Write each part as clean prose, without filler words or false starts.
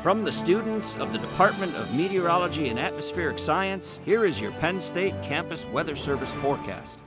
From the students of the Department of Meteorology and Atmospheric Science, here is your Penn State Campus Weather Service forecast.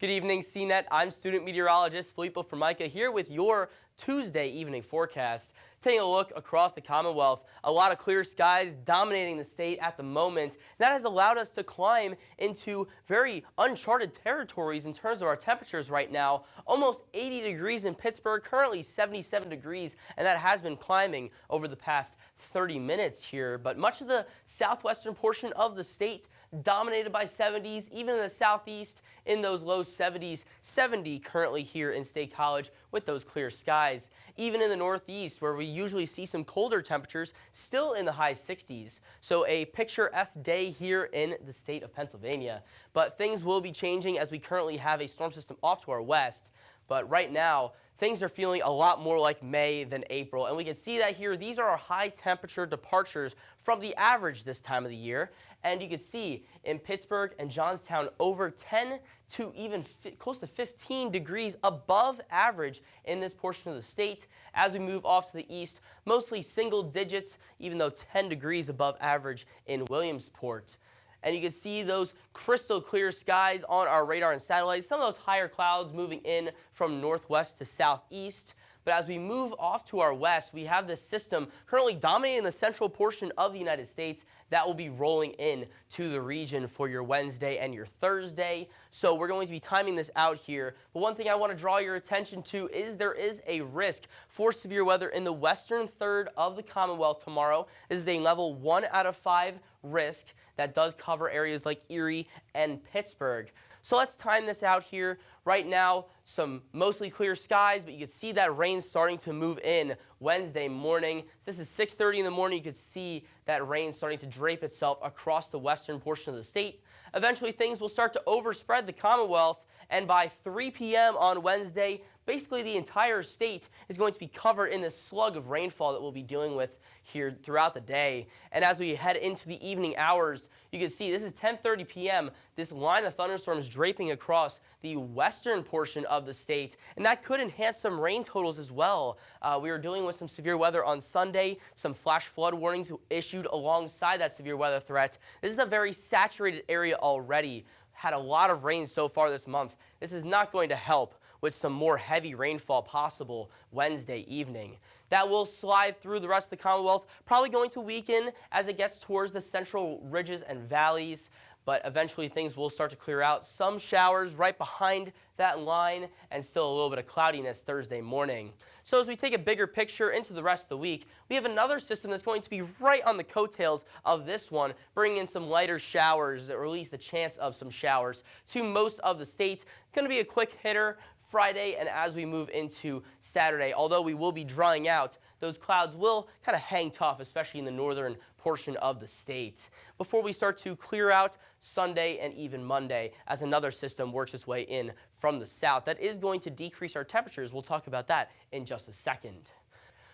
Good evening, CNET. I'm student meteorologist Filippo Formica here with your Tuesday evening forecast. Taking a look across the Commonwealth, a lot of clear skies dominating the state at the moment. That has allowed us to climb into very uncharted territories in terms of our temperatures right now. Almost 80 degrees in Pittsburgh, currently 77 degrees, and that has been climbing over the past 30 minutes here. But much of the southwestern portion of the state dominated by 70s, even in the southeast in those low 70s, 70 currently here in State College with those clear skies. Even in the northeast, where we usually see some colder temperatures, still in the high 60s. So a picturesque day here in the state of Pennsylvania. But things will be changing as we currently have a storm system off to our west. But right now, things are feeling a lot more like May than April, and we can see that here. These are our high temperature departures from the average this time of the year, and you can see in Pittsburgh and Johnstown over 10 to even close to 15 degrees above average in this portion of the state. As we move off to the east, mostly single digits, even though 10 degrees above average in Williamsport. And you can see those crystal clear skies on our radar and satellites. Some of those higher clouds moving in from northwest to southeast. But as we move off to our west, we have this system currently dominating the central portion of the United States that will be rolling in to the region for your Wednesday and your Thursday. So we're going to be timing this out here. But one thing I want to draw your attention to is there is a risk for severe weather in the western third of the Commonwealth tomorrow. This is a level 1 out of 5 risk that does cover areas like Erie and Pittsburgh. So let's time this out here. Right now, some mostly clear skies, but you can see that rain starting to move in Wednesday morning. So this is 6:30 in the morning. You can see that rain starting to drape itself across the western portion of the state. Eventually, things will start to overspread the Commonwealth, and by 3 p.m. on Wednesday, basically the entire state is going to be covered in this slug of rainfall that we'll be dealing with here throughout the day. And as we head into the evening hours, you can see this is 10:30 p.m. This line of thunderstorms draping across the western portion of the state, and that could enhance some rain totals as well. We are dealing with some severe weather on Sunday, some flash flood warnings issued alongside that severe weather threat. This is a very saturated area already. Had a lot of rain so far this month. This is not going to help with some more heavy rainfall possible Wednesday evening. That will slide through the rest of the Commonwealth, probably going to weaken as it gets towards the central ridges and valleys, but eventually things will start to clear out. Some showers right behind that line and still a little bit of cloudiness Thursday morning. So as we take a bigger picture into the rest of the week, we have another system that's going to be right on the coattails of this one, bringing in some lighter showers, or at least the chance of some showers to most of the states. Going to be a quick hitter Friday, and as we move into Saturday, although we will be drying out, those clouds will kind of hang tough, especially in the northern portion of the state, before we start to clear out Sunday and even Monday as another system works its way in from the south. That is going to decrease our temperatures. We'll talk about that in just a second.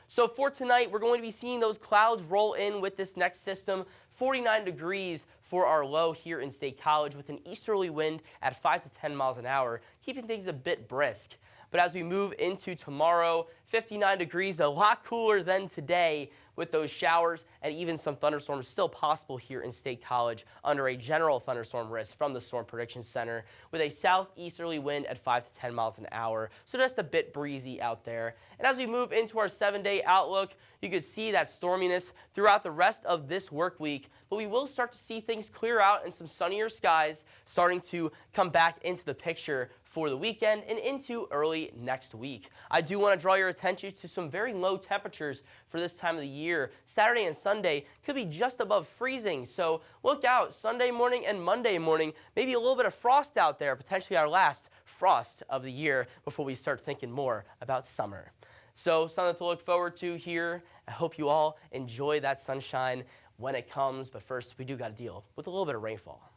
So for tonight, we're going to be seeing those clouds roll in with this next system. 49 degrees for our low here in State College with an easterly wind at 5 to 10 miles an hour, keeping things a bit brisk. But as we move into tomorrow, 59 degrees, a lot cooler than today with those showers and even some thunderstorms still possible here in State College under a general thunderstorm risk from the Storm Prediction Center with a southeasterly wind at 5 to 10 miles an hour. So just a bit breezy out there. And as we move into our 7-day outlook, you can see that storminess throughout the rest of this work week, but we will start to see things clear out and some sunnier skies starting to come back into the picture for the weekend and into early next week. I do want to draw your attention to some very low temperatures for this time of the year. Saturday and Sunday could be just above freezing, so look out Sunday morning and Monday morning. Maybe a little bit of frost out there, potentially our last frost of the year before we start thinking more about summer. So something to look forward to here. I hope you all enjoy that sunshine when it comes, but first we do got to deal with a little bit of rainfall.